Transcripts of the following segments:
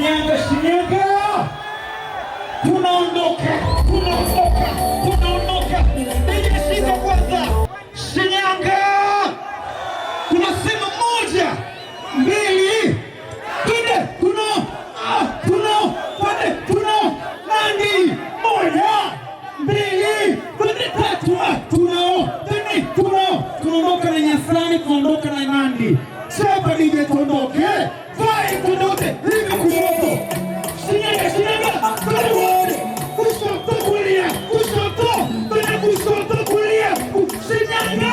inaitwa Shinyanga. Tunaondoka. Nijashika kwanza. Shinyanga. Tunasema 1, 2, 3. Nandi. 1, 2, 3. Tunaondoka na Nyasani, tunaondoka na Nandi. Sasa nije tuondoke. Vai tuondoke. Hivi kumoto. Shinyanga. Kushoto kulia. Shinyanga.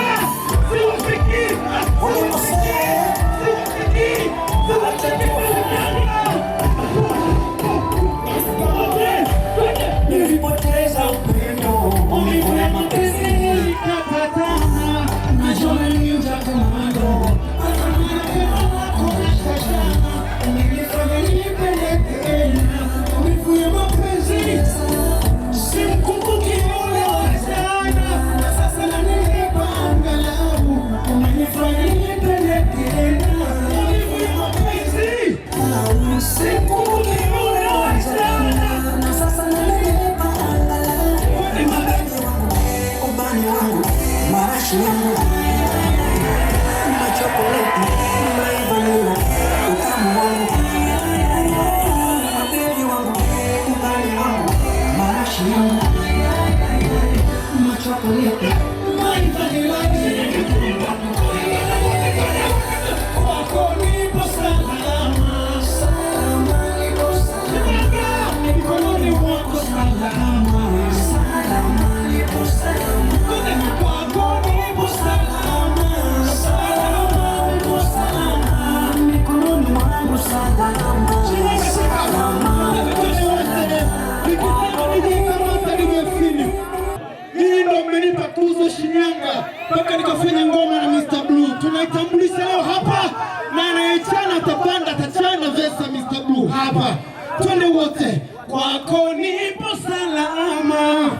Shinyanga mpaka nikafanya ngoma na Mr. Blue. Tunaitambulisha leo hapa na anayechana atapanda atachana vesa Mr. Blue hapa. Twende wote. Kwako nipo salama.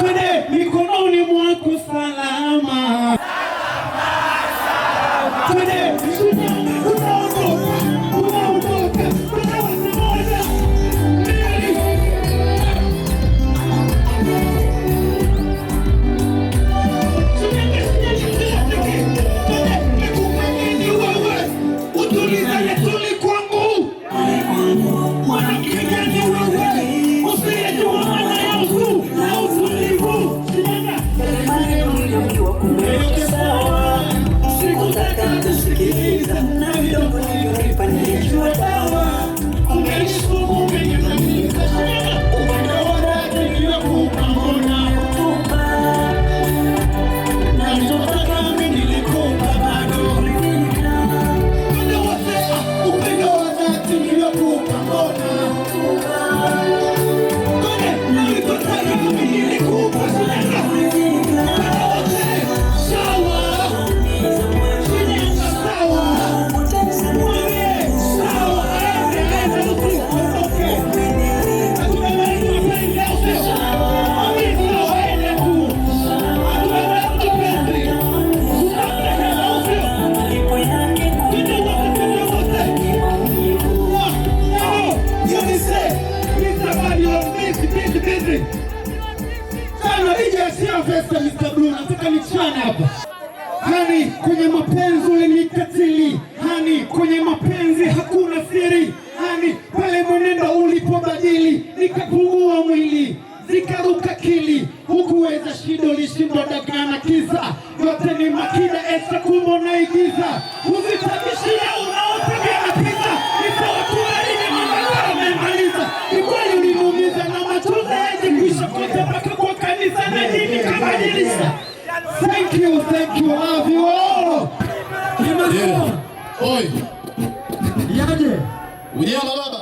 Twende mikononi mwako salama. Twende Mr. Blue, nataka nichane hapa. Hani kwenye mapenzi ulinikatili. Hani kwenye mapenzi hakuna siri. Hani pale mwenendo ulipobadili nikapungua mwili, zikaruka kili. Hukuweza shindo lishindwa dagana kiza. Yote ni makida esa kumbo na igiza. Uzitabishia unaotegea na pizza. Nisawa tuwarini mamala memaliza. Ikwali ulimumiza na machoza yaji kwisha kote mpaka kwa kanisa na dini kabadilisha. Thank you, love you all. Yeah. Oi. Yaje. Ujia baba.